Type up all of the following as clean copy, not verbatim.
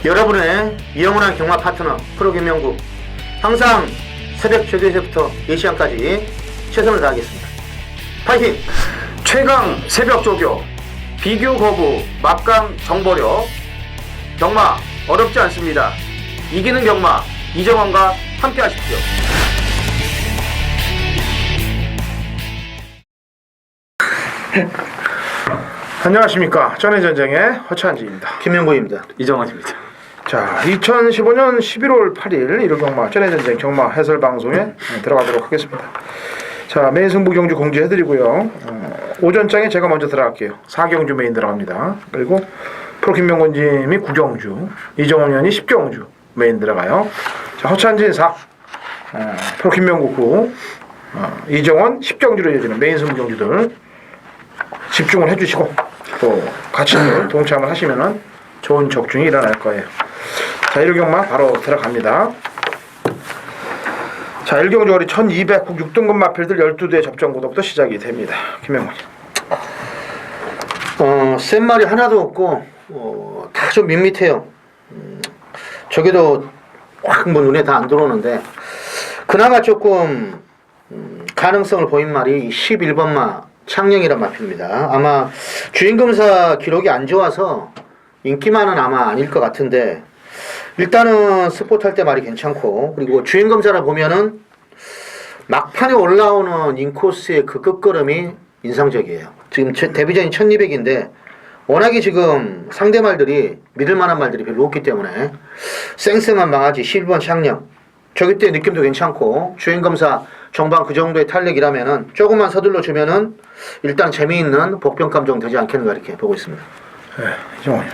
여러분의 영원한 경마 파트너 프로김명국, 항상 새벽 조교에서부터 4시간까지 최선을 다하겠습니다. 파이팅! 최강 새벽 조교, 비교 거부, 막강 정보력. 경마 어렵지 않습니다. 이기는 경마, 이정원과 함께 하십시오. 안녕하십니까. 전해전쟁의 허찬지입니다. 김명구입니다. 이정원입니다. 자, 2015년 11월 8일 일요경마 전해전쟁 경마 해설방송에 들어가도록 하겠습니다. 자, 메인 승부 경주 공지해드리고요. 오전장에 제가 먼저 들어갈게요. 4경주 메인 들어갑니다. 그리고 프로 김명곤님이 9경주, 이정원 의원이 10경주 메인 들어가요. 자, 허찬진 4, 프로 김명국 9, 이정원 10경주로 이어지는 메인 승부 경주들 집중을 해주시고 또 같이 동참을 하시면은 좋은 적중이 일어날 거예요. 자, 1경마 바로 들어갑니다. 자, 1경주 거리 1200국 6등급 마필들 12대 접전 구독도 시작이 됩니다. 김명훈이. 센 말이 하나도 없고 다 좀 밋밋해요. 저기도 확 뭐 눈에 다 안 들어오는데 그나마 조금 가능성을 보인 말이 11번마 창령이란 마필입니다. 아마 주인검사 기록이 안 좋아서 인기만은 아마 아닐 것 같은데 일단은 스포트 할 때 말이 괜찮고, 그리고 주인검사를 보면은 막판에 올라오는 인코스의 그 끝걸음이 인상적이에요. 지금 데뷔전이 1200인데 워낙에 지금 상대 말들이 믿을 만한 말들이 별로 없기 때문에 쌩쌩한 망아지 11번 창령, 저기 때 느낌도 괜찮고 주인검사 정방 그 정도의 탄력이라면은 조금만 서둘러 주면은 일단 재미있는 복병 감정 되지 않겠는가 이렇게 보고 있습니다. 네, 이정원.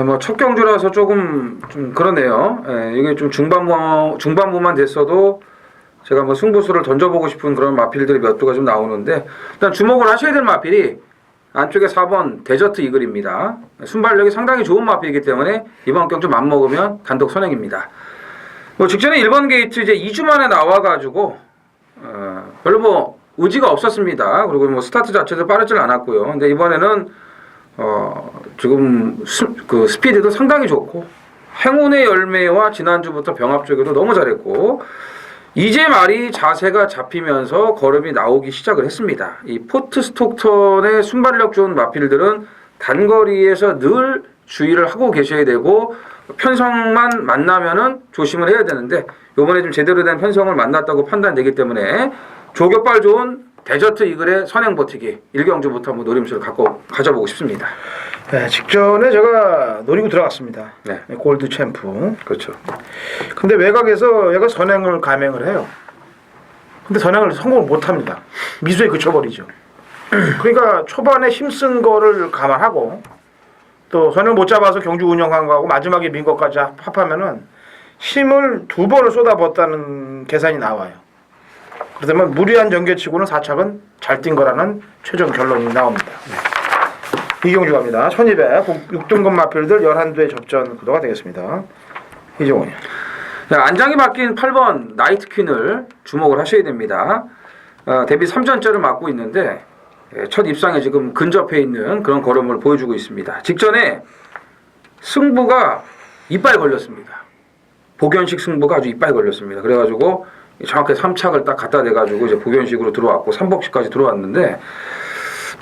뭐 첫 경주라서 조금 좀 그러네요. 이게 좀 중반부만 됐어도 제가 뭐 승부수를 던져보고 싶은 그런 마필들이 몇 두가 좀 나오는데, 일단 주목을 하셔야 될 마필이 안쪽에 4번 데저트 이글입니다. 순발력이 상당히 좋은 마필이기 때문에 이번 경주 맘먹으면 단독 선행입니다. 뭐 직전에 1번 게이트 이제 2주 만에 나와가지고 별로 뭐 의지가 없었습니다. 그리고 뭐 스타트 자체도 빠르질 않았고요. 근데 이번에는 지금 그 스피드도 상당히 좋고 행운의 열매와 지난주부터 병합 쪽에도 너무 잘했고, 이제 말이 자세가 잡히면서 걸음이 나오기 시작을 했습니다. 이 포트 스톡턴의 순발력 좋은 마필들은 단거리에서 늘 주의를 하고 계셔야 되고 편성만 만나면은 조심을 해야 되는데, 요번에 좀 제대로 된 편성을 만났다고 판단되기 때문에 조격발 좋은 데저트 이글의 선행 버티기 1경주부터 한번 노림수를 가져보고 싶습니다. 네, 직전에 제가 노리고 들어갔습니다. 네. 골드 챔프. 그렇죠. 근데 외곽에서 얘가 선행을 감행을 해요. 근데 선행을 성공을 못합니다. 미수에 그쳐버리죠. 그러니까 초반에 힘쓴 거를 감안하고 또 선행을 못 잡아서 경주 운영한 거하고 마지막에 민 것까지 합하면은 힘을 2번을 쏟아붓다는 계산이 나와요. 그렇다면 무리한 전개치고는 4착은 잘 뛴 거라는 최종 결론이 나옵니다. 네. 이경주 갑니다. 1200 6등급 마필들 11대 접전 구도가 되겠습니다. 이정원이요. 안장이 바뀐 8번 나이트 퀸을 주목을 하셔야 됩니다. 데뷔 3전째를 맡고 있는데 첫 입상에 지금 근접해 있는 그런 걸음을 보여주고 있습니다. 직전에 승부가 이빨 걸렸습니다. 복연식 승부가 아주 이빨 걸렸습니다. 그래가지고 정확하게 3착을 딱 갖다 대가지고 이제 복연식으로 들어왔고 3복식까지 들어왔는데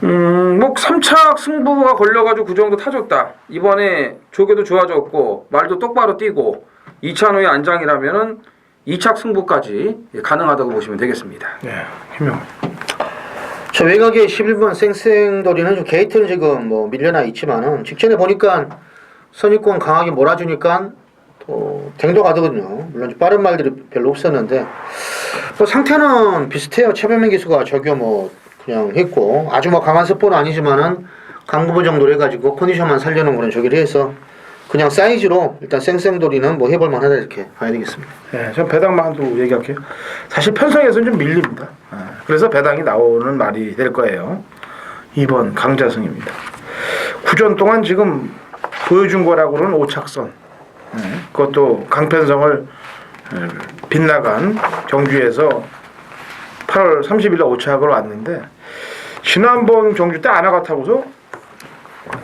뭐 3착 승부가 걸려가지고 그 정도 타줬다. 이번에 조개도 좋아졌고 말도 똑바로 뛰고 2차 후에 안장이라면은 2착 승부까지 가능하다고 보시면 되겠습니다. 네, 김명훈. 저 외곽에 11번 쌩쌩돌이는 좀 게이트는 지금 뭐 밀려나 있지만은 직전에 보니까 선입권 강하게 몰아주니까 또 댕도 가거든요. 물론 좀 빠른 말들이 별로 없었는데 뭐 상태는 비슷해요. 최병민 기수가 저기 뭐 그냥 했고 아주 뭐 강한 스포는 아니지만은 강부부 정도로 해가지고 컨디션만 살려놓은 그런 저기를 해서 그냥 사이즈로 일단 쌩쌩돌이는 뭐 해볼만 하다 이렇게 봐야 되겠습니다. 네, 전 배당만 한두 얘기할게요. 사실 편성에서는 좀 밀립니다. 그래서 배당이 나오는 말이 될 거예요. 2번 강자승입니다. 9전 동안 지금 보여준 거라고는 5착선. 그것도 강편성을 빗나간 경주에서 8월 30일날 5착으로 왔는데 지난번 경주 때 안 와같아고서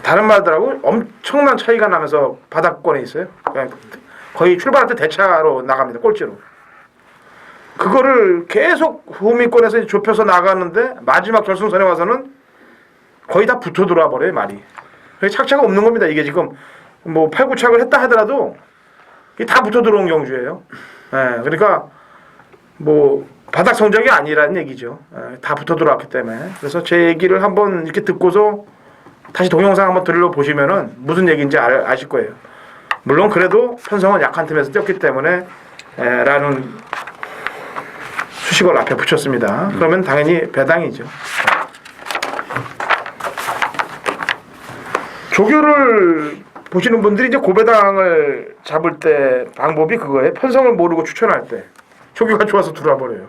다른 말들하고 엄청난 차이가 나면서 바닥권에 있어요. 그냥 거의 출발할 때 대차로 나갑니다. 꼴찌로. 그거를 계속 후미권에서 좁혀서 나가는데 마지막 결승선에 와서는 거의 다 붙어 들어와 버려요, 말이. 착차가 없는 겁니다. 이게 지금 뭐 8, 9착을 했다 하더라도 이게 다 붙어 들어온 경주예요. 예, 그러니까 뭐 바닥 성적이 아니라는 얘기죠. 예, 다 붙어 들어왔기 때문에. 그래서 제 얘기를 한번 이렇게 듣고서 다시 동영상 한번 들려보시면은 무슨 얘기인지 아실 거예요. 물론 그래도 편성은 약한 틈에서 뛰었기 때문에 라는 수식어를 앞에 붙였습니다. 그러면 당연히 배당이죠. 조교를 보시는 분들이 이제 고배당을 잡을 때 방법이 그거예요. 편성을 모르고 추천할 때 조교가 좋아서 들어와 버려요.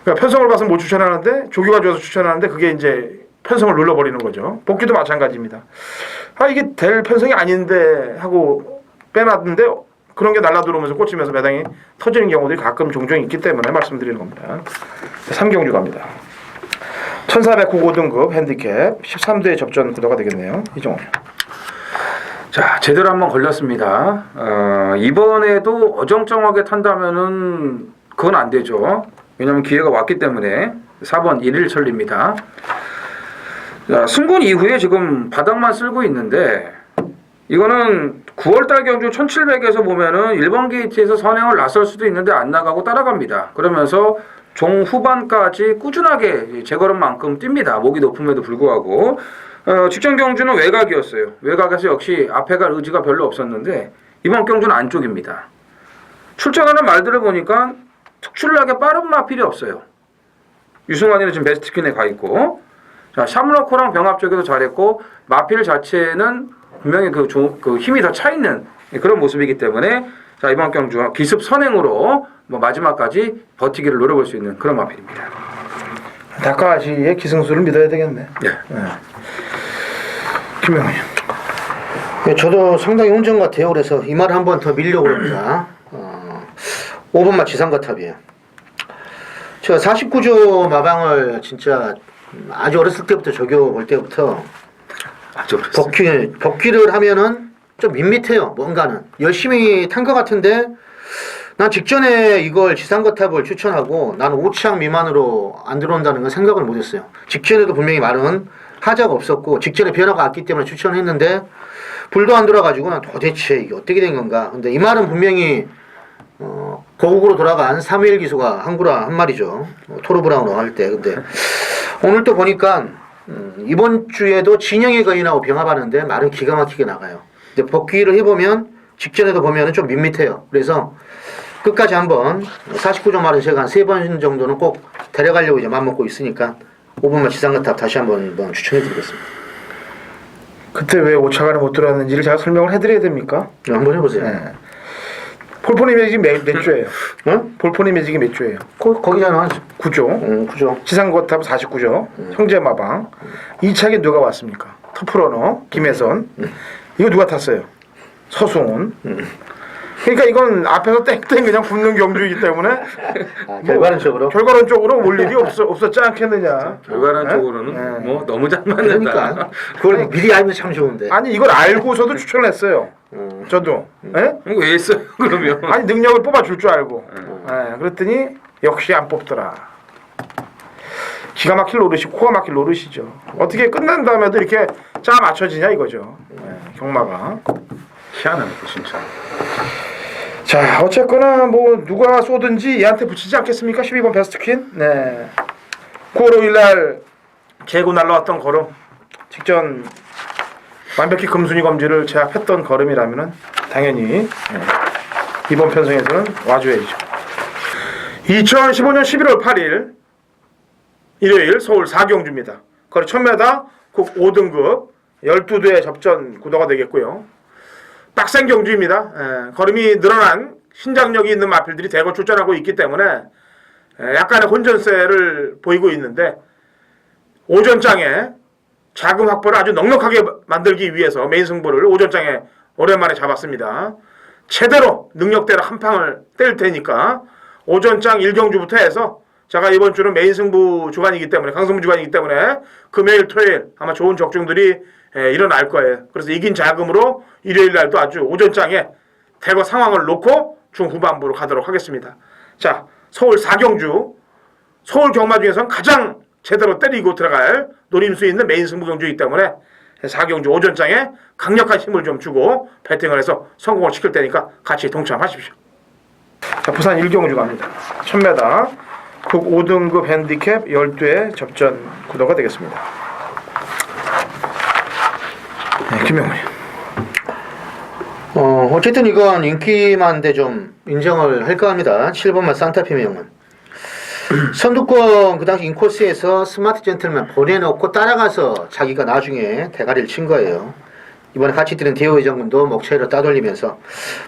그러니까 편성을 봐서 못 추천하는데 조교가 좋아서 추천하는데 그게 이제 편성을 눌러버리는 거죠. 복귀도 마찬가지입니다. 아 이게 될 편성이 아닌데 하고 빼놨는데 그런 게 날라들어오면서 꽂히면서 배당이 터지는 경우들이 가끔 종종 있기 때문에 말씀드리는 겁니다. 3경주 갑니다. 1409 고등급 핸디캡 13대 접전 구도가 되겠네요. 이종원. 자, 제대로 한번 걸렸습니다. 이번에도 어정쩡하게 탄다면은 그건 안 되죠. 왜냐면 기회가 왔기 때문에 4번 1일천리입니다. 자, 승군 이후에 지금 바닥만 쓸고 있는데 이거는 9월달 경주 1700에서 보면은 1번 게이트에서 선행을 나설 수도 있는데 안 나가고 따라갑니다. 그러면서 종후반까지 꾸준하게 제걸음만큼 뜁니다. 목이 높음에도 불구하고 직전 경주는 외곽이었어요. 외곽에서 역시 앞에 갈 의지가 별로 없었는데 이번 경주는 안쪽입니다. 출전하는 말들을 보니까 특출나게 빠른 마필이 없어요. 유승환이는 지금 베스트퀸에 가 있고 자 샴러코랑 병합 쪽에도 잘했고 마필 자체는 분명히 그 힘이 더 차 있는 그런 모습이기 때문에 자 이번 경주 기습 선행으로 뭐 마지막까지 버티기를 노려볼 수 있는 그런 마필입니다. 다카시의 기승수를 믿어야 되겠네. 네. 김명훈. 네, 저도 상당히 온전 같아요. 그래서 이 말 한 번 더 밀려고 합니다. 5번마 지상거탑이에요. 제가 49조 마방을 진짜 아주 어렸을 때부터 조교 볼 때부터 복귀를 하면은 좀 밋밋해요. 뭔가는 열심히 탄 것 같은데 난 직전에 이걸 지상거탑을 추천하고 나는 5창 미만으로 안 들어온다는 건 생각을 못했어요. 직전에도 분명히 말은 하자가 없었고 직전에 변화가 왔기 때문에 추천했는데 불도 안 돌아가지고 난 도대체 이게 어떻게 된 건가. 근데 이 말은 분명히 고국으로 돌아간 사무엘 기수가 한구라 한 말이죠. 토르 브라운호 할 때. 근데 오늘 또 보니까 이번 주에도 진영의 거인하고 병합하는데 말은 기가 막히게 나가요. 근데 복귀를 해보면 직전에도 보면은 좀 밋밋해요. 그래서 끝까지 한번 49조 말은 제가 한 3번 정도는 꼭 데려가려고 이제 맘먹고 있으니까 5번마 지상거탑 다시 한번 추천해드리겠습니다. 그때 왜 5차관에 못 들어왔는지를 제가 설명을 해드려야 됩니까? 한번 해보세요. 네. 폴포니 매직이 몇 조예요? 응? 폴포니 매직이 몇 조예요? 거기잖아. 9조. 9조. 지상거탑 49조. 형제마방. 2차에 누가 왔습니까? 터프러너, 김혜선. 이거 누가 탔어요? 서승훈. 그러니까 이건 앞에서 땡땡 그냥 붙는 경주이기 때문에 결과론적으로 결과론적으로 올 일이 없었지 않겠느냐. 결과론적으로는 네? 뭐 너무 잘 맞는다. 그러니까 그걸 미리 알면 참 좋은데. 아니 이걸 알고서도 추천을 했어요. 저도. 예? 왜 했어요 그러면? 아니 능력을 뽑아줄 줄 알고. 예, 그랬더니 역시 안 뽑더라. 기가 막힐 노릇이 코가 막힐 노릇이죠. 어떻게 끝난 다음에도 이렇게 짜 맞춰지냐 이거죠. 예, 경마가. 희한하네 진짜. 자 어쨌거나 뭐 누가 쏘든지 얘한테 붙이지 않겠습니까? 12번 베스트퀸. 네. 9월 5일날 재고 날라왔던 걸음. 직전 완벽히 금순위 검지를 제압했던 걸음이라면은 당연히 이번 편성에서는 와줘야죠. 2015년 11월 8일 일요일 서울 4경주입니다. 거리 1000m 국 5등급 12대 접전 구도가 되겠고요. 빡센 경주입니다. 걸음이 늘어난 신장력이 있는 마필들이 대거 출전하고 있기 때문에 약간의 혼전세를 보이고 있는데 오전장에 자금 확보를 아주 넉넉하게 만들기 위해서 메인 승부를 오전장에 오랜만에 잡았습니다. 제대로 능력대로 한 팡을 뗄 테니까 오전장 1경주부터 해서 제가 이번 주는 메인 승부 주간이기 때문에 강승부 주간이기 때문에 금요일 토요일 아마 좋은 적중들이 일어날 거예요. 그래서 이긴 자금으로 일요일 날도 아주 오전장에 대거 상황을 놓고 중후반부로 가도록 하겠습니다. 자, 서울 4경주 서울 경마 중에서는 가장 제대로 때리고 들어갈 노림 수 있는 메인 승부 경주이기 때문에 4경주 오전장에 강력한 힘을 좀 주고 배팅을 해서 성공을 시킬 테니까 같이 동참하십시오. 자, 부산 1경주 갑니다. 1000m 국 5등급 핸디캡 12회 접전 구도가 되겠습니다. 네, 김영훈이. 어쨌든 이건 인기만데 좀 인정을 할까 합니다. 7번만 산타페 명은. 선두권 그 당시 인코스에서 스마트 젠틀맨 보내놓고 따라가서 자기가 나중에 대가리를 친 거예요. 이번에 같이 뛰는 대호의 장군도 목차이로 따돌리면서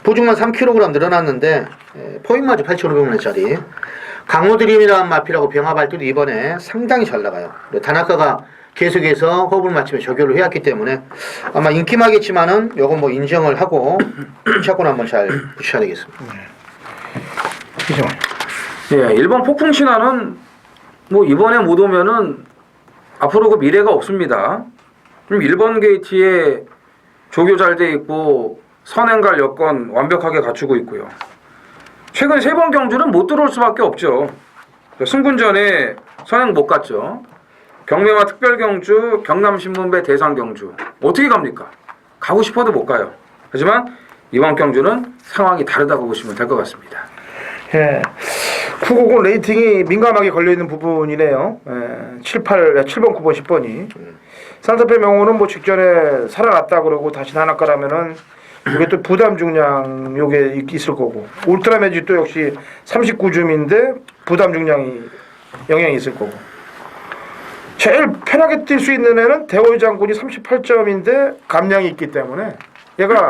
보중만 3kg 늘어났는데 포인마저 8,500원짜리 강호드림이라는 마피라고 병합발들도 이번에 상당히 잘 나가요. 다나카가 계속해서 호흡을 맞추며 적용을 해왔기 때문에 아마 인기마겠지만은 요건 뭐 인정을 하고 차권 한번 잘 붙여야 되겠습니다. 예, 1번 폭풍신화는 뭐 이번에 못 오면은 앞으로 그 미래가 없습니다. 그럼 1번 게이트에 조교 잘 돼 있고 선행갈 여건 완벽하게 갖추고 있고요. 최근 3번 경주는 못 들어올 수밖에 없죠. 승군전에 선행 못 갔죠. 경매와 특별경주, 경남신문배 대상경주 어떻게 갑니까? 가고 싶어도 못 가요. 하지만 이번 경주는 상황이 다르다고 보시면 될 것 같습니다. 예. 999 레이팅이 민감하게 걸려있는 부분이네요. 7번, 9번, 10번이. 산타페 명호는 뭐 직전에 살아났다 그러고 다시 하나가라면은 이게 또 부담 중량 요게 있을 거고 울트라 매직 또 역시 39줌인데 부담 중량이 영향이 있을 거고 제일 편하게 뛸 수 있는 애는 대호의 장군이 38점인데 감량이 있기 때문에 얘가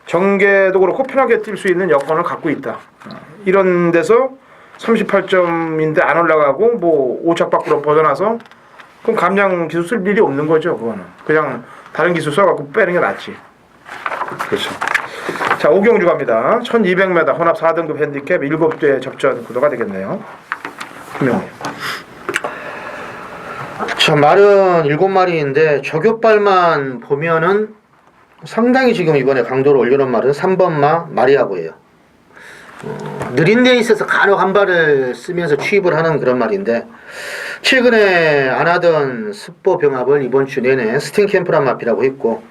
정계도 그렇고 편하게 뛸 수 있는 여건을 갖고 있다. 이런 데서 38점인데 안 올라가고 뭐 5착 밖으로 벗어나서 그럼 감량 기술 쓸 일이 없는 거죠. 그거는 그냥 다른 기술 써갖고 빼는 게 낫지. 그렇죠. 자, 5경주 갑니다. 1200m 혼합 4등급 핸디캡 7대 접전 구도가 되겠네요. 김영훈. 자, 말은 7마리인데 저격발만 보면은 상당히 지금 이번에 강도를 올려놓은 말은 3번마 마리아고예요. 느린 레이스에서 간혹 한 발을 쓰면서 취입을 하는 그런 말인데 최근에 안 하던 습보 병합을 이번 주 내내 스팅캠프란 마피라고 했고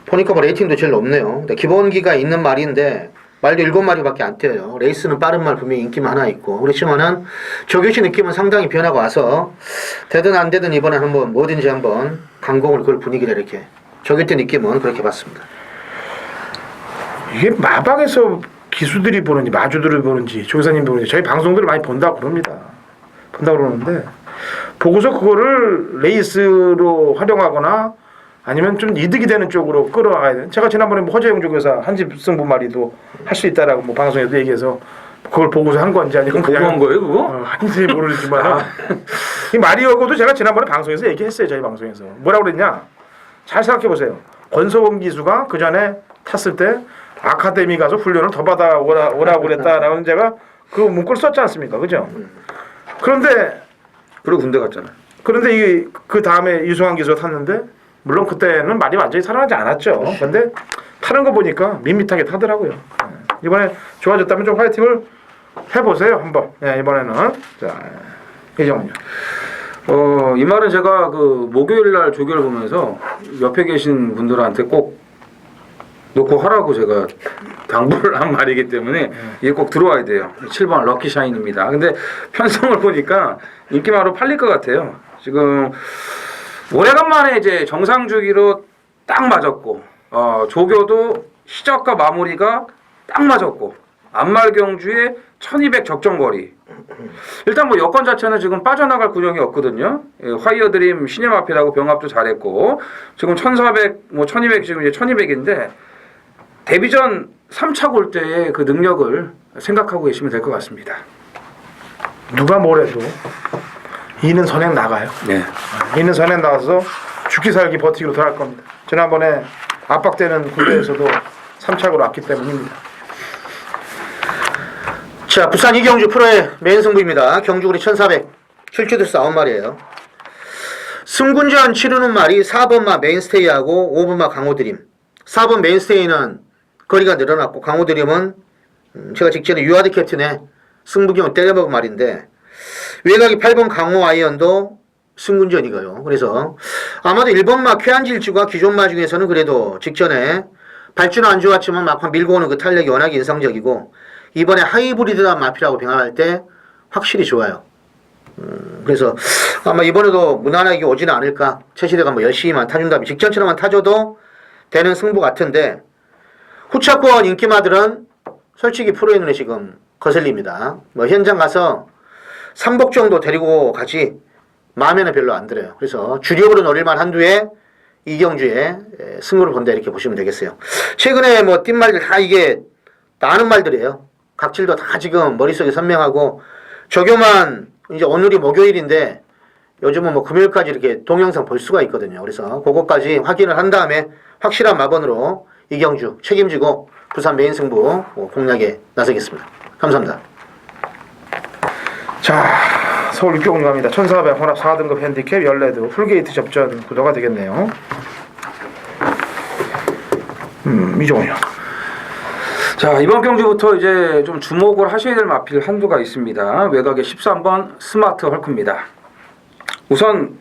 보니까 뭐 레이팅도 제일 높네요. 근데 기본기가 있는 말인데 말도 7마리밖에 안 뛰어요. 레이스는 빠른 말 분명히 인기만 하나 있고 그렇지만은 조교시 느낌은 상당히 변화가 와서 되든 안 되든 이번에 한번 뭐든지 한번 강공을 그걸 분위기를 이렇게 조교 때 느낌은 그렇게 봤습니다. 이게 마방에서 기수들이 보는지 마주들이 보는지 조교사님 보는지 저희 방송들을 많이 본다고 그럽니다. 본다고 그러는데 보고서 그거를 레이스로 활용하거나 아니면 좀 이득이 되는 쪽으로 끌어가야 돼. 제가 지난번에 뭐 허재영 조교사 한집 승부 말이도 할 수 있다라고 뭐 방송에도 얘기해서 그걸 보고서 한 건지 아니면 보고 한 거예요 그거? 한지 모르지만 이 말이어고도 제가 지난번에 방송에서 얘기했어요. 저희 방송에서 뭐라고 그랬냐? 잘 생각해 보세요. 권서범 기수가 그 전에 탔을 때 아카데미 가서 훈련을 더 받아 오라고 그랬다라는 제가 그 문구를 썼지 않습니까? 그죠? 그런데 그리고 군대 갔잖아요. 그런데 이 그 다음에 유승환 기수가 탔는데 물론 그때는 말이 완전히 살아나지 않았죠. 근데 타는 거 보니까 밋밋하게 타더라고요. 이번에 좋아졌다면 좀 화이팅을 해보세요 한번. 네, 이번에는 자 이정은요. 이 말은 제가 그 목요일 날 조교를 보면서 옆에 계신 분들한테 꼭 놓고 하라고 제가 당부를 한 말이기 때문에 이게 꼭 들어와야 돼요. 7번 럭키샤인입니다. 근데 편성을 보니까 인기마로 팔릴 것 같아요. 지금 오래간만에 이제 정상 주기로 딱 맞았고 조교도 시작과 마무리가 딱 맞았고 안말경주의 1200 적정거리 일단 뭐 여건 자체는 지금 빠져나갈 구녕이 없거든요. 화이어드림 시네마피라고 병합도 잘했고 지금 1400 뭐 1200 지금 이제 1200인데 데뷔전 3차 골 때의 그 능력을 생각하고 계시면 될 것 같습니다. 누가 뭐래도 이는 선행 나가요. 네. 이는 선행 나가서 죽기 살기 버티기로 들어갈 겁니다. 지난번에 압박되는 군대에서도 3착으로 왔기 때문입니다. 자, 부산 이경주 프로의 메인 승부입니다. 경주구리 1400 출주들 9마리예요. 승군전 치르는 말이 4번마 메인스테이하고 5번마 강호드림. 4번 메인스테이는 거리가 늘어났고 강호드림은 제가 직전에 유아드 캡틴의 승부경을 때려먹은 말인데 외곽이 8번 강호 아이언도 승군전이고요. 그래서 아마도 1번마 쾌한질주가 기존마 중에서는 그래도 직전에 발주는 안 좋았지만 막판 밀고 오는 그 탄력이 워낙 인상적이고 이번에 하이브리드한 마피라고 평가할 때 확실히 좋아요. 그래서 아마 이번에도 무난하게 오지는 않을까. 최시대가 뭐 열심히만 타준다면 직전처럼만 타줘도 되는 승부 같은데 후차권 인기마들은 솔직히 프로의 눈에 지금 거슬립니다. 뭐 현장 가서 3복 정도 데리고 가지 마음에는 별로 안 들어요. 그래서 주력으로 노릴만 한두에 이경주의 승부를 본다 이렇게 보시면 되겠어요. 최근에 뭐 뛴 말들 다 이게 나는 말들이에요. 각질도 다 지금 머릿속에 선명하고 조교만 이제 오늘이 목요일인데 요즘은 뭐 금요일까지 이렇게 동영상 볼 수가 있거든요. 그래서 그거까지 확인을 한 다음에 확실한 마번으로 이경주 책임지고 부산 메인 승부 공략에 나서겠습니다. 감사합니다. 자, 서울 육경주 갑니다. 1400 혼합 4등급 핸디캡 14도 풀게이트 접전 구도가 되겠네요. 이종훈이요. 자, 이번 경주부터 이제 좀 주목을 하셔야 될 마필 한두가 있습니다. 외곽에 13번 스마트 헐크입니다. 우선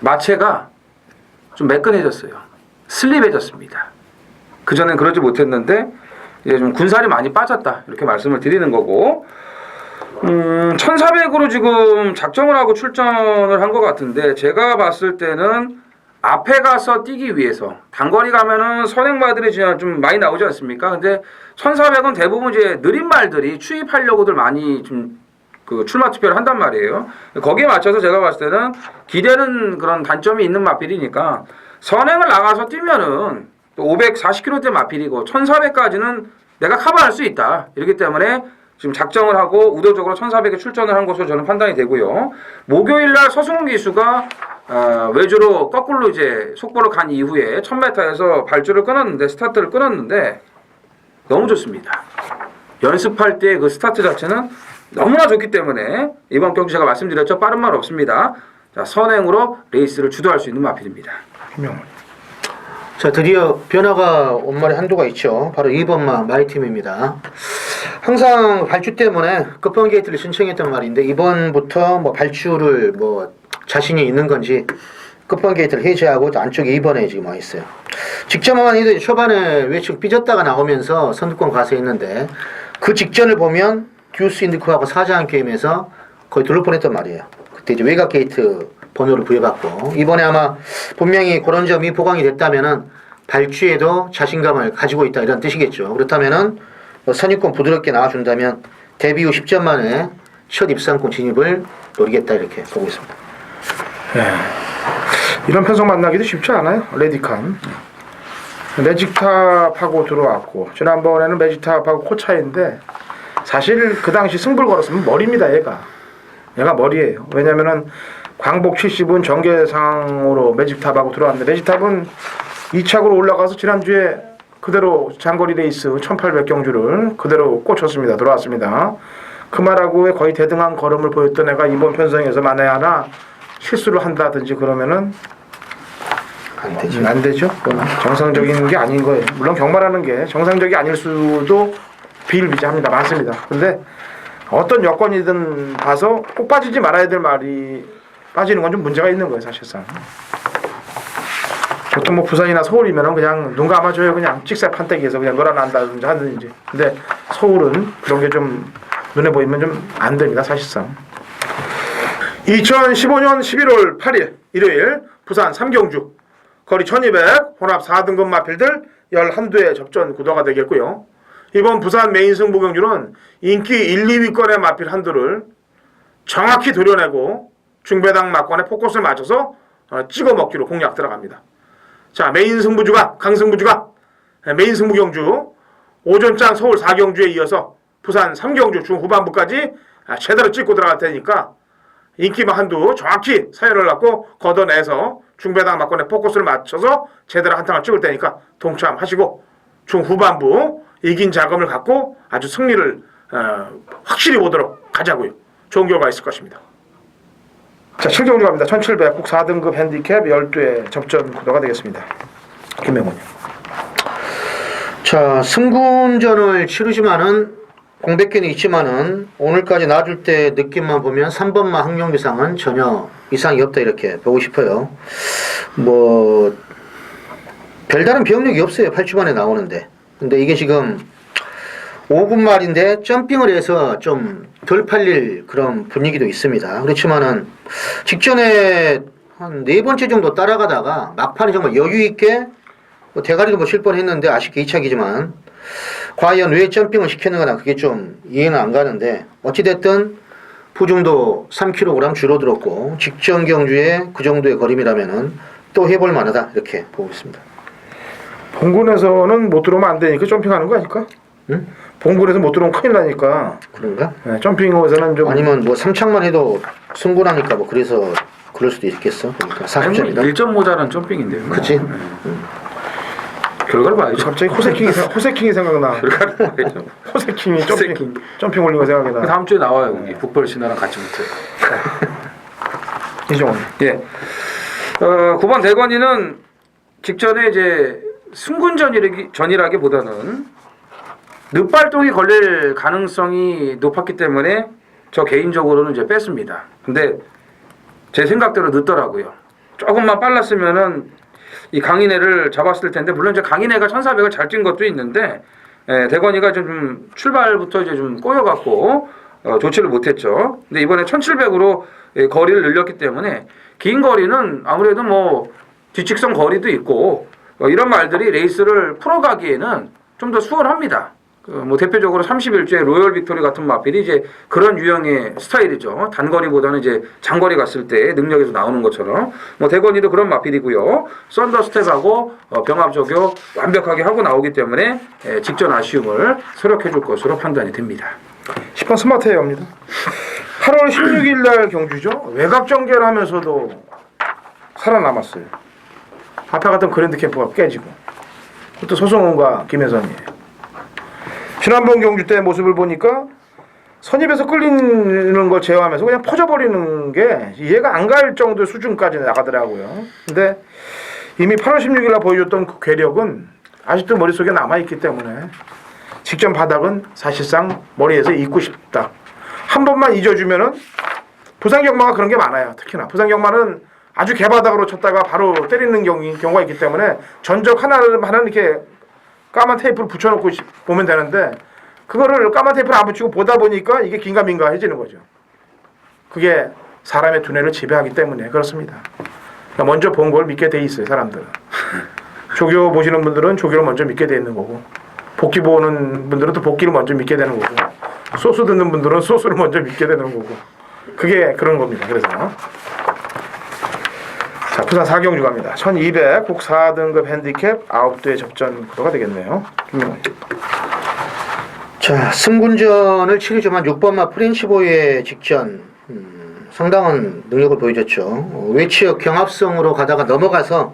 마체가 좀 매끈해졌어요. 슬립해졌습니다. 그전엔 그러지 못했는데 이제 좀 군살이 많이 빠졌다 이렇게 말씀을 드리는 거고 1400으로 지금 작정을 하고 출전을 한 것 같은데 제가 봤을 때는 앞에 가서 뛰기 위해서 단거리 가면은 선행마들이 좀 많이 나오지 않습니까? 근데 1400은 대부분 이제 느린 말들이 추입하려고들 많이 좀 그 출마 투표를 한단 말이에요. 거기에 맞춰서 제가 봤을 때는 기대는 그런 단점이 있는 마필이니까 선행을 나가서 뛰면은 또 540km대 마필이고 1400까지는 내가 커버할 수 있다. 이렇기 때문에 지금 작정을 하고 의도적으로 1400에 출전을 한 것으로 저는 판단이 되고요. 목요일날 서승훈 기수가 외주로 거꾸로 이제 속보를 간 이후에 1000m에서 발주를 끊었는데 스타트를 끊었는데 너무 좋습니다. 연습할 때 그 스타트 자체는 너무나 좋기 때문에 이번 경기 제가 말씀드렸죠. 빠른 말 없습니다. 자, 선행으로 레이스를 주도할 수 있는 마필입니다. 자, 드디어 변화가 온 말에 한두가 있죠. 바로 2번마 마이팀입니다. 항상 발주 때문에 끝번 게이트를 신청했던 말인데 이번부터 뭐 발주를 뭐 자신이 있는 건지 끝번 게이트를 해제하고 안쪽에 2번에 지금 와 있어요. 직전만 해도 초반에 외측 삐졌다가 나오면서 선두권 가서 했는데 그 직전을 보면 듀스 인디코하고 사자한 게임에서 거의 둘러 뻔했단 말이에요. 그때 이제 외곽 게이트 번호를 부여받고 이번에 아마 분명히 그런 점이 보강이 됐다면은 발주에도 자신감을 가지고 있다 이런 뜻이겠죠. 그렇다면은 선입권 부드럽게 나와준다면 데뷔 후 10전 만에 첫 입상권 진입을 노리겠다 이렇게 보고 있습니다. 네. 이런 편성 만나기도 쉽지 않아요. 레디칸 매직탑하고 들어왔고 지난번에는 매직탑하고 코차인데 사실 그 당시 승부를 걸었으면 머리입니다. 얘가 머리예요. 왜냐면은 광복 70은 정계상으로 매직탑하고 들어왔는데 매직탑은 2착으로 올라가서 지난주에 그대로 장거리 레이스 1800 경주를 그대로 꽂혔습니다. 들어왔습니다. 그 말하고 거의 대등한 걸음을 보였던 애가 이번 편성에서 만에 하나 실수를 한다든지 그러면은 안 되죠. 정상적인 게 아닌 거예요. 물론 경마라는 게 정상적이 아닐 수도 비일비재합니다. 많습니다. 근데 어떤 여건이든 봐서 꼭 빠지지 말아야 될 말이 빠지는 건 좀 문제가 있는 거예요. 사실상. 보통 뭐 부산이나 서울이면은 그냥 눈 감아줘요. 그냥 찍새 판때기에서 그냥 놀아난다든지 하든지. 근데 서울은 그런 게 좀 눈에 보이면 좀 안 됩니다. 사실상. 2015년 11월 8일 일요일 부산 삼경주 거리 1200 혼합 4등급 마필들 11두의 접전 구도가 되겠고요. 이번 부산 메인 승부 경주는 인기 1, 2위권의 마필 한두를 정확히 도려내고 중배당 막권에 포커스를 맞춰서 찍어 먹기로 공략 들어갑니다. 자, 메인 승부주가 강승부주가 메인 승부 경주 오전장 서울 4경주에 이어서 부산 3경주 중후반부까지 제대로 찍고 들어갈 테니까 인기만 한두 정확히 사연을 갖고 걷어내서 중배당 막권에 포커스를 맞춰서 제대로 한탕을 찍을 테니까 동참하시고 중후반부 이긴 자금을 갖고 아주 승리를 확실히 오도록 가자고요. 좋은 결과 있을 것입니다. 자, 7경주 갑니다. 1700 국 4등급 핸디캡 12회 접전 구도가 되겠습니다. 김명훈님. 자, 승군전을 치르지만은 공백기는 있지만은 오늘까지 놔줄 때 느낌만 보면 3번마 항룡비상은 전혀 이상이 없다 이렇게 보고 싶어요. 뭐 별다른 병력이 없어요. 8주만에 나오는데. 근데 이게 지금 5군 말인데 점핑을 해서 좀 덜 팔릴 그런 분위기도 있습니다. 그렇지만은 직전에 한 4번째 정도 따라가다가 막판에 정말 여유 있게 뭐 대가리도 뭐 칠 뻔했는데 아쉽게 2차기지만 과연 왜 점핑을 시켰는가 그게 좀 이해는 안 가는데 어찌됐든 부중도 3kg 줄어들었고 직전 경주에 그 정도의 거림이라면은 또 해볼 만하다 이렇게 보고 있습니다. 본군에서는 못 들어오면 안 되니까 점핑하는 거 아닐까? 응? 본군에서 못 들어오면 큰일 나니까. 그런가? 네, 점핑에서는 좀 아니면 뭐 3창만 해도 승부나니까 뭐 그래서 그럴 수도 있겠어. 그러니까 40점이다. 1점 모자란 점핑인데요. 그치? 결과를 봐야죠. 갑자기 호세킹이 생각나. 결과를 봐야죠. 호세킹이 호세킹. 점핑 올린 거 생각이 나. 다음 주에 나와요. 여기 북벌 신화랑 같이 붙어요. 이종원. 예. 9번 대건이는 직전에 이제 승군전이라기보다는 늪발동이 걸릴 가능성이 높았기 때문에 저 개인적으로는 이제 뺐습니다. 근데 제 생각대로 늦더라고요. 조금만 빨랐으면은 이 강인애를 잡았을 텐데 물론 이제 강인애가 1400을 잘 뛴 것도 있는데 대건이가 좀 출발부터 이제 좀 꼬여갖고 조치를 못했죠. 근데 이번에 1700으로 거리를 늘렸기 때문에 긴 거리는 아무래도 뭐 뒤측선 거리도 있고 이런 말들이 레이스를 풀어가기에는 좀 더 수월합니다. 뭐 대표적으로 31주의 로열 빅토리 같은 마필이 이제 그런 유형의 스타일이죠. 단거리보다는 이제 장거리 갔을 때 능력에서 나오는 것처럼 뭐 대건이도 그런 마필이고요. 썬더 스텝하고 병합 저격 완벽하게 하고 나오기 때문에 직전 아쉬움을 소력해줄 것으로 판단이 됩니다. 10번 스마트에 갑니다. 8월 16일 날 경주죠. 외곽 전개를 하면서도 살아남았어요. 앞에 갔던 그랜드 캠프가 깨지고 또 소송원과 김혜선이에요. 지난번 경주 때 모습을 보니까 선입에서 끌리는 걸 제어하면서 그냥 퍼져버리는 게 이해가 안 갈 정도의 수준까지 나가더라고요. 근데 이미 8월 16일 날 보여줬던 그 괴력은 아직도 머릿속에 남아있기 때문에 직전 바닥은 사실상 머리에서 잊고 싶다. 한 번만 잊어주면은 부산경마가 그런 게 많아요. 특히나 부산경마는 아주 개바닥으로 쳤다가 바로 때리는 경우가 있기 때문에 전적 하나는 이렇게 까만 테이프를 붙여놓고 보면 되는데 그거를 까만 테이프를 안 붙이고 보다 보니까 이게 긴가민가해지는 거죠. 그게 사람의 두뇌를 지배하기 때문에 그렇습니다. 그러니까 먼저 본 걸 믿게 돼 있어요. 사람들은. 조교 보시는 분들은 조교를 먼저 믿게 돼 있는 거고 복기 보는 분들은 또 복기를 먼저 믿게 되는 거고 소스 듣는 분들은 소스를 먼저 믿게 되는 거고 그게 그런 겁니다. 그래서 자, 부산 4경주 갑니다. 1200 국 4등급 핸디캡 9대 접전 구도가 되겠네요. 자, 승군전을 치르지만 6번마 프렌시보의 직전 상당한 능력을 보여줬죠. 외치역 경합성으로 가다가 넘어가서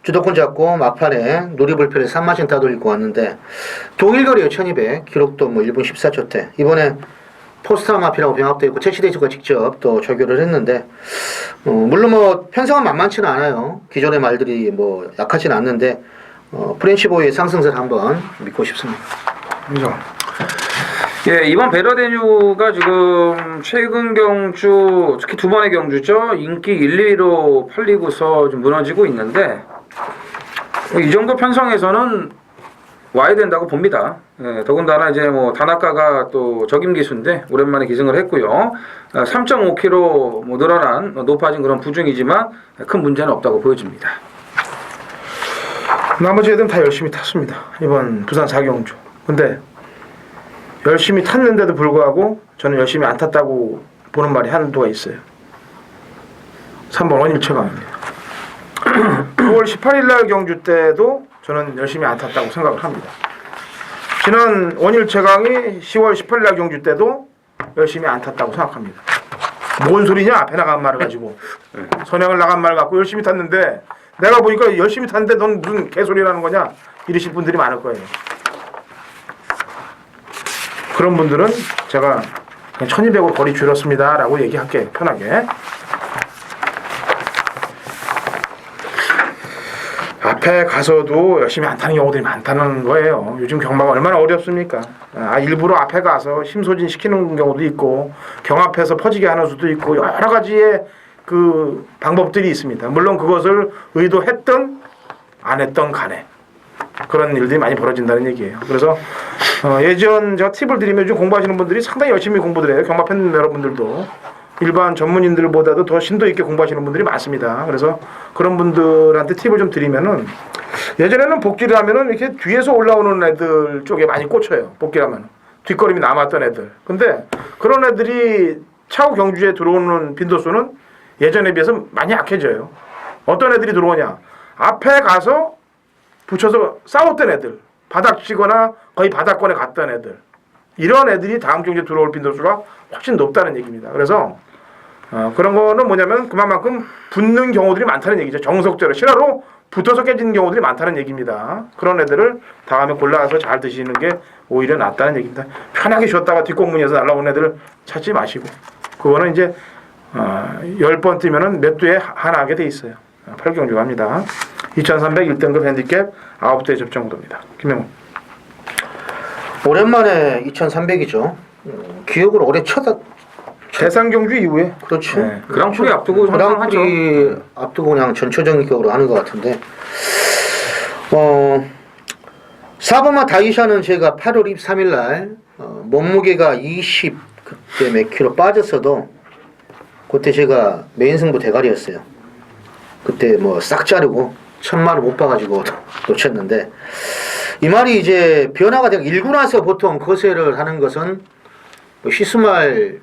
주도권 잡고 막판에 누리불패를 3마신 따돌리고 왔는데 동일거리에요. 1200 기록도 뭐 1분 14초대 이번에 포스터 마피라고 병합도 있고 채시대주가 직접 또 조교를 했는데 물론 뭐 편성은 만만치는 않아요. 기존의 말들이 뭐 약하진 않는데 프렌시보의 상승세를 한번 믿고 싶습니다. 그죠? 예, 이번 베러데뉴가 지금 최근 경주 특히 두 번의 경주죠. 인기 1, 2위로 팔리고서 좀 무너지고 있는데 이 정도 편성에서는 와야 된다고 봅니다. 예, 더군다나 이제 뭐 다나카가 또 적임 기수인데 오랜만에 기승을 했고요. 3.5kg 뭐 늘어난 높아진 그런 부중이지만 큰 문제는 없다고 보여집니다. 나머지 애들은 다 열심히 탔습니다. 이번 부산 4경주. 근데 열심히 탔는데도 불구하고 저는 열심히 안 탔다고 보는 말이 한두가 있어요. 3번 원일체강입니다. 9월 18일 날 경주 때도 저는 열심히 안 탔다고 생각을 합니다. 지난 원일체강이 10월 18일 날 경주 때도 열심히 안 탔다고 생각합니다. 뭔 소리냐? 앞에 나간 말을 가지고 선행을 나간 말 갖고 열심히 탔는데 내가 보니까 열심히 탔는데 넌 무슨 개소리라는 거냐? 이러실 분들이 많을 거예요. 그런 분들은 제가 그냥 1200원 거리 줄였습니다라고 얘기할게 편하게. 앞에 가서도 열심히 안 타는 경우들이 많다는 거예요. 요즘 경마가 얼마나 어렵습니까? 일부러 앞에 가서 심소진 시키는 경우도 있고 경합해서 퍼지게 하는 수도 있고 여러 가지의 그 방법들이 있습니다. 물론 그것을 의도했던 안 했던 간에 그런 일들이 많이 벌어진다는 얘기예요. 그래서 예전 제가 팁을 드리면 요즘 공부하시는 분들이 상당히 열심히 공부들 해요. 경마 팬 여러분들도 일반 전문인들보다도 더 심도 있게 공부하시는 분들이 많습니다. 그래서 그런 분들한테 팁을 좀 드리면은 예전에는 복귀를 하면은 이렇게 뒤에서 올라오는 애들 쪽에 많이 꽂혀요. 복귀를 하면 뒷걸음이 남았던 애들. 근데 그런 애들이 차후 경주에 들어오는 빈도수는 예전에 비해서 많이 약해져요. 어떤 애들이 들어오냐? 앞에 가서 붙여서 싸웠던 애들, 바닥치거나 거의 바닥권에 갔던 애들, 이런 애들이 다음 경주에 들어올 빈도수가 훨씬 높다는 얘기입니다. 그래서 그런 거는 뭐냐면 그만큼 붙는 경우들이 많다는 얘기죠. 정석대로 실화로 붙어서 깨지는 경우들이 많다는 얘기입니다. 그런 애들을 다음에 골라서 잘 드시는 게 오히려 낫다는 얘기입니다. 편하게 쉬었다가 뒷공문에서 날라온 애들 찾지 마시고 그거는 이제 10번 뛰면은 몇 두에 하나 하게 돼 있어요. 8경주 갑니다. 2300 1등급 핸디캡 9대 접종도입니다. 김명훈. 오랜만에 2300이죠. 기억을 오래 대상 경주 이후에 그렇죠. 네. 그랑프리 앞두고 상상하죠. 그랑프리 앞두고 그냥 전초적인 격으로 하는 것 같은데 4번마 다이샤는 제가 8월 23일 날 몸무게가 20 그때 몇 킬로 빠졌어도 그때 제가 메인 승부 대가리였어요. 그때 뭐 싹 자르고 1000마를 못 봐가지고 놓쳤는데 이 말이 이제 변화가 되고 일고 나서 보통 거세를 하는 것은 시스말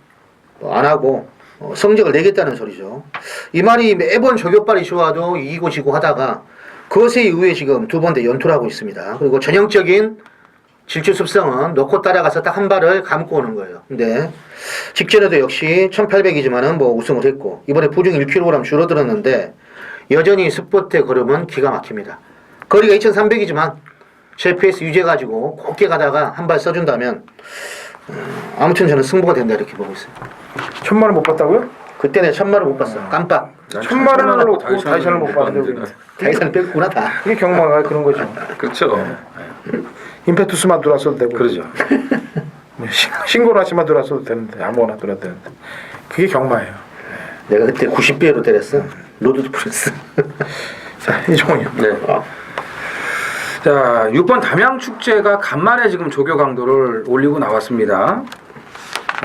안 하고 성적을 내겠다는 소리죠. 이 말이 매번 저격발이 좋아도 이기고 지고 하다가 거세 이후에 지금 두 번 더 연투를 하고 있습니다. 그리고 전형적인 질주습성은 놓고 따라가서 딱 한 발을 감고 오는 거예요. 근데 직전에도 역시 1800이지만은 뭐 우승을 했고 이번에 부중 1kg 줄어들었는데 여전히 스포트의 걸음은 기가 막힙니다. 거리가 2300이지만 JPS 유지해가지고 곱게 가다가 한 발 써준다면 아무튼 저는 승부가 된다 이렇게 보고 있어요. 1000마를 못 봤다고요? 그때 내가 1000마를 못 봤어. 깜빡. 1000마를 놓고 다이샤를 못 봤는데 다이사는 뺐구나 다. 이게 경마가 그런 거죠. 그렇죠. 임페투스만 들어왔어도 되고 그러죠. 신고라시만 들어왔어도 되는데 아무거나 들어도 되는데 그게 경마예요. 내가 그때 90배로 때렸어. 로드 프레스. 자, 이종훈이요. 네. 자, 6번 담양축제가 간만에 지금 조교 강도를 올리고 나왔습니다.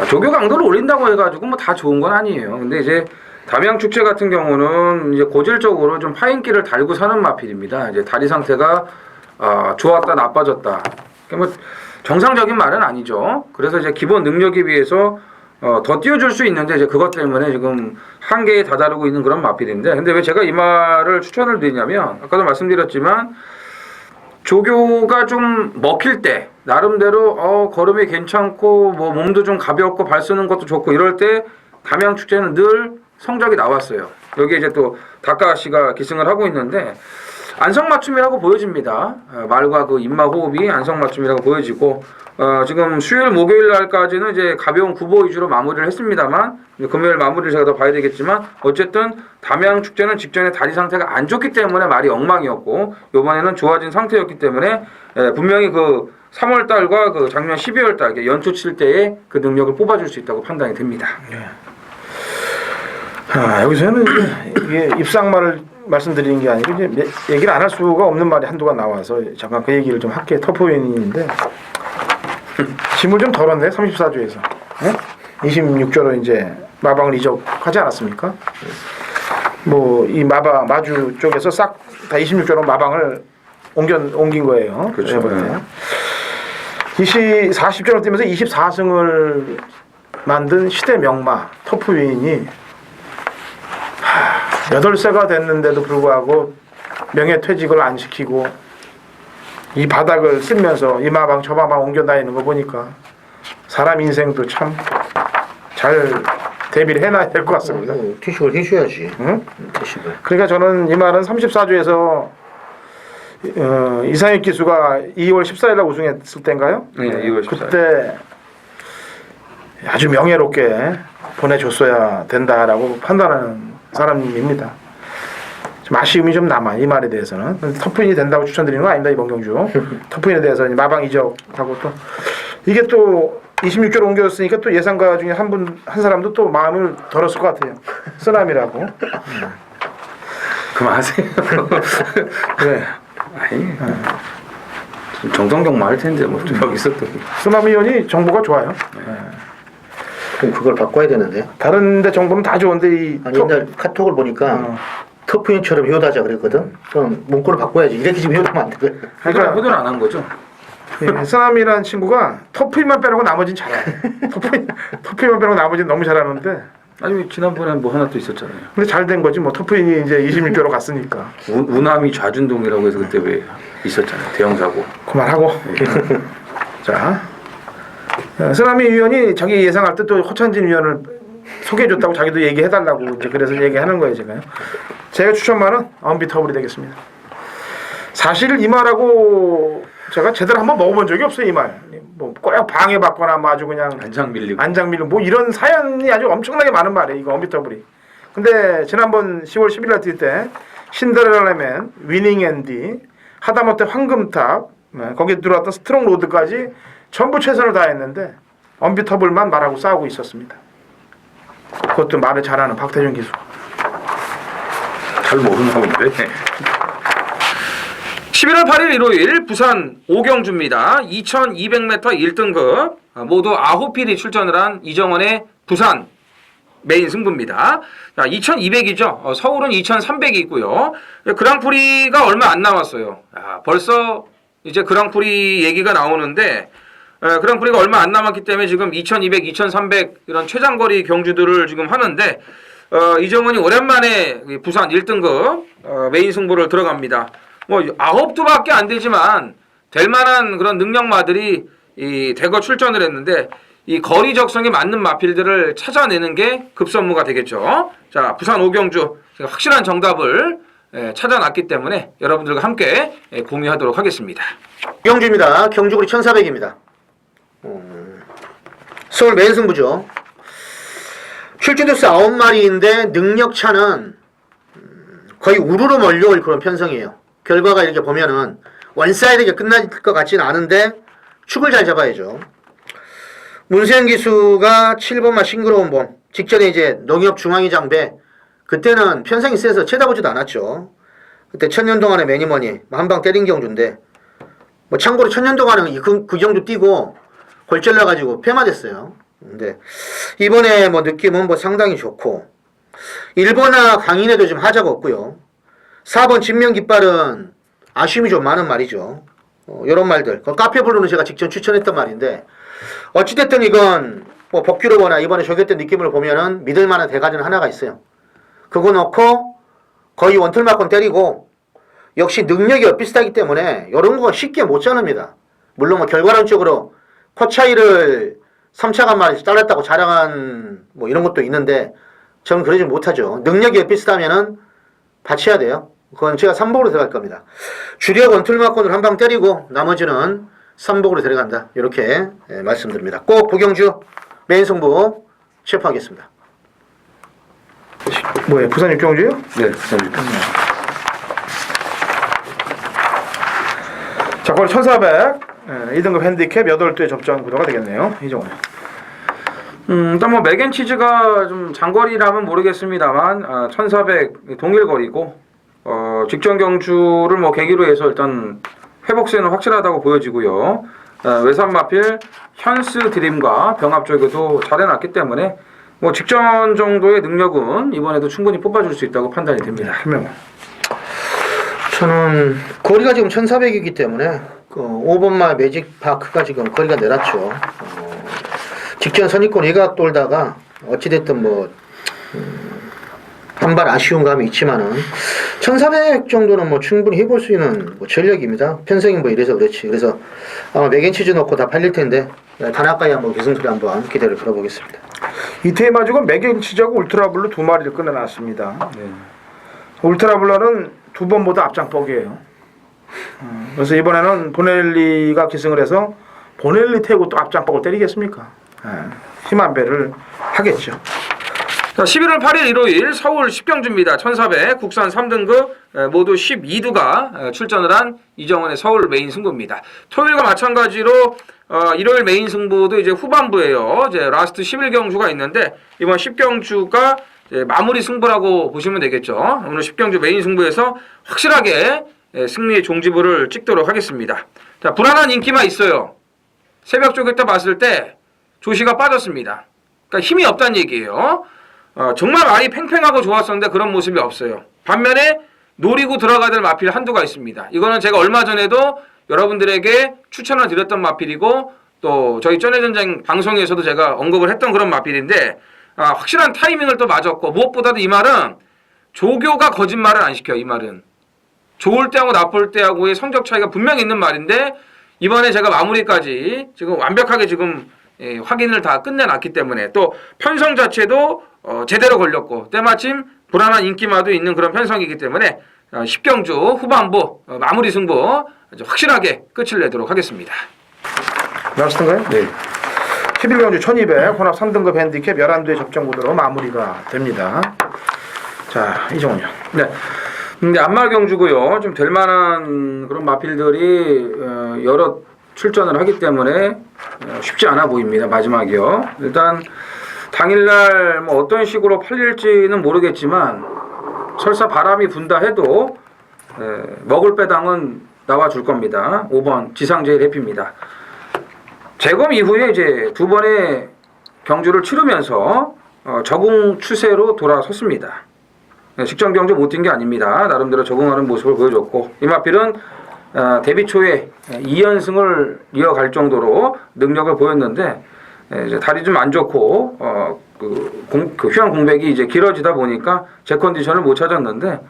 조교 강도를 올린다고 해가지고 뭐 다 좋은 건 아니에요. 근데 이제 담양축제 같은 경우는 이제 고질적으로 좀 파인기를 달고 사는 마필입니다. 이제 다리 상태가 좋았다 나빠졌다. 뭐 정상적인 말은 아니죠. 그래서 이제 기본 능력에 비해서 더 띄워줄 수 있는데 이제 그것 때문에 지금 한계에 다다르고 있는 그런 마필인데, 근데 왜 제가 이 말을 추천을 드리냐면 아까도 말씀드렸지만 조교가 좀 먹힐 때 나름대로 걸음이 괜찮고 뭐 몸도 좀 가볍고 발 쓰는 것도 좋고 이럴 때 담양축제는 늘 성적이 나왔어요. 여기에 이제 또 다카 씨가 기승을 하고 있는데 안성맞춤이라고 보여집니다. 말과 그 입마 호흡이 안성맞춤이라고 보여지고 지금 수요일 목요일 날까지는 이제 가벼운 구보 위주로 마무리를 했습니다만 금요일 마무리를 제가 더 봐야 되겠지만 어쨌든 담양축제는 직전에 다리 상태가 안 좋기 때문에 말이 엉망이었고 이번에는 좋아진 상태였기 때문에 분명히 그 3월달과 그 작년 12월달 연초 칠 때의 그 능력을 뽑아줄 수 있다고 판단이 됩니다. 여기서는 이게 입상말을 말씀드리는 게 아니고 이제 얘기를 안 할 수가 없는 말이 한두가 나와서 잠깐 그 얘기를 좀 할게요. 터프웨인인데 짐을 좀 덜었네 34조에서 26조로 이제 마방을 이적하지 않았습니까? 뭐 이 마주 쪽에서 싹 다 26조로 마방을 옮긴 거예요. 그렇죠. 40조로 뛰면서 24승을 만든 시대 명마 터프웨인이 8세가 됐는데도 불구하고 명예퇴직을 안 시키고 이 바닥을 쓸면서 이 마방 저 마방 옮겨 다니는 거 보니까 사람 인생도 참 잘 대비를 해놔야 될 것 같습니다. 퇴식을 해줘야지. 응? 퇴식을. 그러니까 저는 이 말은 34조에서 이상혁 기수가 2월 14일 날 우승했을 때인가요? 네, 2월 14일. 그때 아주 명예롭게 보내줬어야 된다라고 판단하는 사람입니다. 좀 아쉬움이 좀 남아 이 말에 대해서는. 터프인이 된다고 추천드리는 건 아닙니다 이번 경주. 터프인에 대해서 마방 이적하고 또 이게 또 26조로 옮겨졌으니까 또 예상가 중에 한 사람도 또 마음을 덜었을 것 같아요. 쓰남이라고. 그만하세요. 네. 아니, 정성경만 할 텐데 뭐 여기서 또 쓰남 의원이 정보가 좋아요. 그럼 그걸 바꿔야 되는데. 다른데 정보는 다 좋은데 이 아니 옛날 카톡을 보니까 터프인처럼 효도하자 그랬거든. 그럼 문구를 바꿔야지. 이렇게 지금 효도하면 안 돼. 그러니까 효도를 안 한 거죠. 쓰남이라는 친구가 터프인만 빼놓고 나머지는 잘해. 터프인만 빼놓고 나머지는 너무 잘하는데. 아니 지난번에 뭐 하나 또 있었잖아요. 근데 잘 된 거지 뭐 터프인이 이제 26조로 갔으니까. 우남이 좌준동이라고 해서 그때 왜 있었잖아요. 대형 사고. 그만하고. 자, 쓰나미 위원이 자기 예상할 때 또 허찬진 위원을 소개해줬다고 자기도 얘기해달라고 이제 그래서 얘기하는 거예요 제가요. 제가 추천만은 언비터블이 되겠습니다. 사실 이 말하고 제가 제대로 한번 먹어본 적이 없어요 이 말. 뭐 꼭 방해받거나 뭐 아주 그냥 안장 밀리고. 뭐 이런 사연이 아주 엄청나게 많은 말이에요 이거 언비터블이. 근데 지난번 10월 11일 날 뛸 때 신데렐라맨, 위닝 앤디, 하다못해 황금탑, 거기에 들어왔던 스트롱 로드까지 전부 최선을 다했는데 언비터블만 말하고 싸우고 있었습니다. 그것도 말을 잘하는 박태준 기수. 잘 모르나 본데. 11월 8일 일요일 부산 오경주입니다. 2200m 1등급 모두 9필이 출전을 한 이정원의 부산 메인 승부입니다. 자, 2200이죠. 서울은 2300이 있고요. 그랑프리가 얼마 안 남았어요. 벌써 이제 그랑프리 얘기가 나오는데 그랑프리가 얼마 안 남았기 때문에 지금 2200, 2300 이런 최장거리 경주들을 지금 하는데 이정원이 오랜만에 부산 1등급 메인 승부를 들어갑니다. 뭐 9두밖에 안 되지만 될 만한 그런 능력마들이 대거 출전을 했는데 이 거리 적성에 맞는 마필들을 찾아내는 게 급선무가 되겠죠. 자, 부산 오경주 제가 확실한 정답을 찾아놨기 때문에 여러분들과 함께 공유하도록 하겠습니다. 경주입니다. 경주구리 1400입니다. 서울 메인 승부죠. 출전조수 9마리인데 능력차는 거의 우르르 몰려올 그런 편성이에요. 결과가 이렇게 보면은 원사이드게 끝날 것 같지는 않은데 축을 잘 잡아야죠. 문세영 기수가 7번마 싱그러운 봄 직전에 이제 농협 중앙위 장배 그때는 편성이 세서 쳐다보지도 않았죠. 그때 천년 동안의 매니머니 한방 때린 경주인데 뭐 참고로 천년 동안은 그 경주 뛰고 골절나가지고 폐마됐어요. 근데 이번에 뭐 느낌은 뭐 상당히 좋고 1번화 강인에도 좀 하자가 없고요. 4번 진명깃발은 아쉬움이 좀 많은 말이죠. 이런 말들. 카페블루는 제가 직접 추천했던 말인데 어찌됐든 이건 뭐 복귀로거나 이번에 저겼던 느낌을 보면은 믿을만한 대가리는 하나가 있어요. 그거 넣고 거의 원툴마권 때리고 역시 능력이 엇비슷하기 때문에 이런 거 쉽게 못 자릅니다. 물론 뭐 결과론적으로 코 차이를 3차 간만에 잘랐다고 자랑한 뭐 이런 것도 있는데 저는 그러지 못하죠. 능력이 엇비슷하면은 받쳐야 돼요. 그건 제가 3복으로 들어갈 겁니다. 주력 원툴마권을 한 방 때리고 나머지는 3복으로 들어간다. 이렇게 말씀드립니다. 꼭 부경주 메인 승부 체포하겠습니다. 뭐예요? 부산 육경주요? 네, 부산 육경주. 자, 거리 1400 2등급 핸디캡 8대 접전 구도가 되겠네요. 이정원. 일단 뭐 맥앤치즈가 좀 장거리라면 모르겠습니다만 1400 동일거리고 직전 경주를 뭐 계기로 해서 일단 회복세는 확실하다고 보여지고요. 외산 마필 현스 드림과 병합 쪽에도 잘 해놨기 때문에 뭐 직전 정도의 능력은 이번에도 충분히 뽑아줄 수 있다고 판단이 됩니다. 저는 거리가 지금 1400이기 때문에 5번마 매직파크가 지금 거리가 내놨죠. 직전 선입권 외곽 돌다가 어찌됐든 뭐 한 발 아쉬운 감이 있지만은 1400 정도는 뭐 충분히 해볼 수 있는 뭐 전력입니다. 편성이 뭐 이래서 그렇지. 그래서 아마 맥앤치즈 넣고 다 팔릴 텐데 다나카이 한번 기승소리 한번 기대를 걸어보겠습니다. 이태희 마주가 맥앤치즈하고 울트라블루 2마리를 끊어놨습니다. 네. 울트라블루는 2번보다 앞장뻑이에요. 그래서 이번에는 보넬리가 기승을 해서 보넬리 태고 또 앞장뻑을 때리겠습니까? 힘안배를 하겠죠. 자, 11월 8일 일요일 서울 10경주입니다. 1400 국산 3등급 모두 12두가 출전을 한 이정원의 서울 메인 승부입니다. 토요일과 마찬가지로 일요일 메인 승부도 이제 후반부예요. 이제 라스트 11경주가 있는데 이번 10경주가 마무리 승부라고 보시면 되겠죠. 오늘 10경주 메인 승부에서 확실하게 승리의 종지부를 찍도록 하겠습니다. 자, 불안한 인기만 있어요. 새벽 쪽에 딱 봤을 때 조시가 빠졌습니다. 그러니까 힘이 없다는 얘기예요. 정말 말이 팽팽하고 좋았었는데 그런 모습이 없어요. 반면에 노리고 들어가야 될 마필 한두가 있습니다. 이거는 제가 얼마 전에도 여러분들에게 추천을 드렸던 마필이고 또 저희 쩐해전쟁 방송에서도 제가 언급을 했던 그런 마필인데 확실한 타이밍을 또 맞았고 무엇보다도 이 말은 조교가 거짓말을 안 시켜요. 이 말은 좋을 때하고 나쁠 때하고의 성적 차이가 분명히 있는 말인데 이번에 제가 마무리까지 지금 완벽하게 지금 확인을 다 끝내놨기 때문에 또 편성 자체도 제대로 걸렸고 때마침 불안한 인기마도 있는 그런 편성이기 때문에 10경주 후반부 마무리 승부 아주 확실하게 끝을 내도록 하겠습니다. 라스트인가요? 네. 11경주 1200 혼합 3등급 핸디캡 11두의 접전 구도로 마무리가 됩니다. 자, 이정훈이요. 네. 근데 안마 경주고요. 좀 될 만한 그런 마필들이 여러 출전을 하기 때문에 쉽지 않아 보입니다. 마지막이요. 일단 당일날 뭐 어떤 식으로 팔릴지는 모르겠지만 설사 바람이 분다 해도 먹을 배당은 나와줄 겁니다. 5번 지상제일 해피입니다. 재검 이후에 이제 두 번의 경주를 치르면서 적응 추세로 돌아섰습니다. 직전 경주 못 뛴 게 아닙니다. 나름대로 적응하는 모습을 보여줬고 이마필은 데뷔 초에 2연승을 이어갈 정도로 능력을 보였는데 이제 다리 좀 안 좋고 그 휴양 공백이 이제 길어지다 보니까 제 컨디션을 못 찾았는데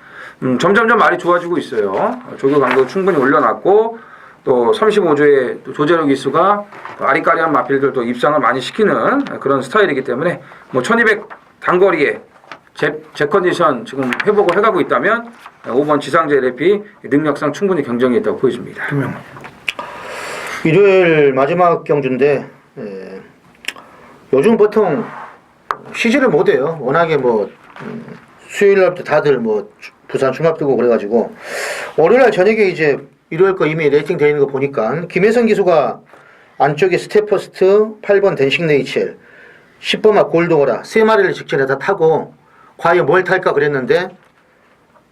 점점점 말이 좋아지고 있어요. 조교 강도 충분히 올려놨고 또 35조의 또 조재력 기수가 아리까리한 마필들 또 입상을 많이 시키는 그런 스타일이기 때문에 뭐 1200 단거리에 제 컨디션 지금 회복을 해가고 있다면 5번 지상제 래피 능력상 충분히 경쟁이 있다고 보여집니다. 일요일 마지막 경주인데 요즘 보통 쉬지를 못해요. 워낙에 뭐 수요일 날부터 다들 뭐 부산 중합 뜨고 그래가지고 월요일 날 저녁에 이제 일요일 거 이미 레이팅 되어 있는 거 보니까 김혜성 기수가 안쪽에 스테퍼스트 8번 댄싱 네이첼 10번마 골드오라 3마리를 직전에 다 타고 과연 뭘 탈까 그랬는데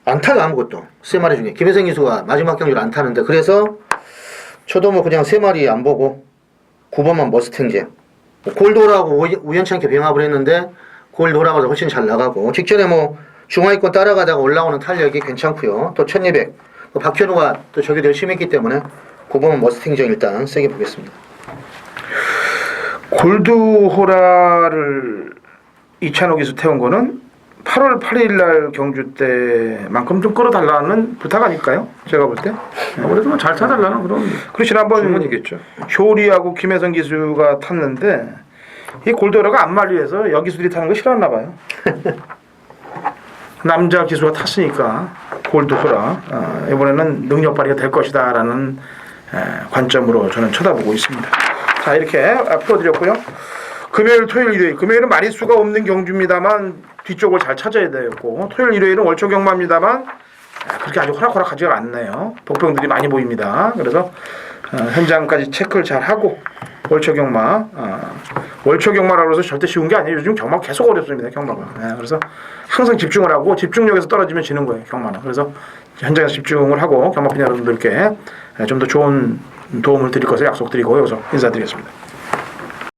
안 타요. 아무것도 3마리 중에 김혜성 기수가 마지막 경주를 안 타는데 그래서 저도 뭐 그냥 3마리 안 보고 9번만 머스탱제 골드오라하고 우연찮게 병합을 했는데 골드오라가 훨씬 잘 나가고 직전에 뭐 중하위권 따라가다가 올라오는 탄력이 괜찮고요. 또 1200 박현우가 또 저기 열심히 했기 때문에 9번은 머스팅전 일단 세게 보겠습니다. 골드호라를 이찬호 기수 태운 거는 8월 8일 날 경주 때만큼 좀 끌어달라는 부탁 아닐까요? 제가 볼 때. 아무래도 잘 타달라는 그런 그리고 지난번 주문이겠죠. 효리하고 김혜성 기수가 탔는데 이 골드호라가 안 말리해서 여기 기수들이 타는 거 싫어했나 봐요. 남자 기수가 탔으니까 골드호라 이번에는 능력 발휘가 될 것이다라는 관점으로 저는 쳐다보고 있습니다. 자, 이렇게 풀어드렸고요. 금요일, 토요일, 일요일. 금요일은 마리수가 없는 경주입니다만 뒤쪽을 잘 찾아야 되고 토요일, 일요일은 월초 경마입니다만 그렇게 아주 호락호락하지가 않네요. 복병들이 많이 보입니다. 그래서 현장까지 체크를 잘 하고 월초 경마 월초 경마라고 해서 절대 쉬운 게 아니에요. 요즘 경마 계속 어렵습니다. 경마가. 그래서 항상 집중을 하고 집중력에서 떨어지면 지는 거예요. 경마는. 그래서 현장에서 집중을 하고 경마팬 여러분들께 좀 더 좋은 도움을 드릴 것을 약속드리고 여기서 인사드리겠습니다.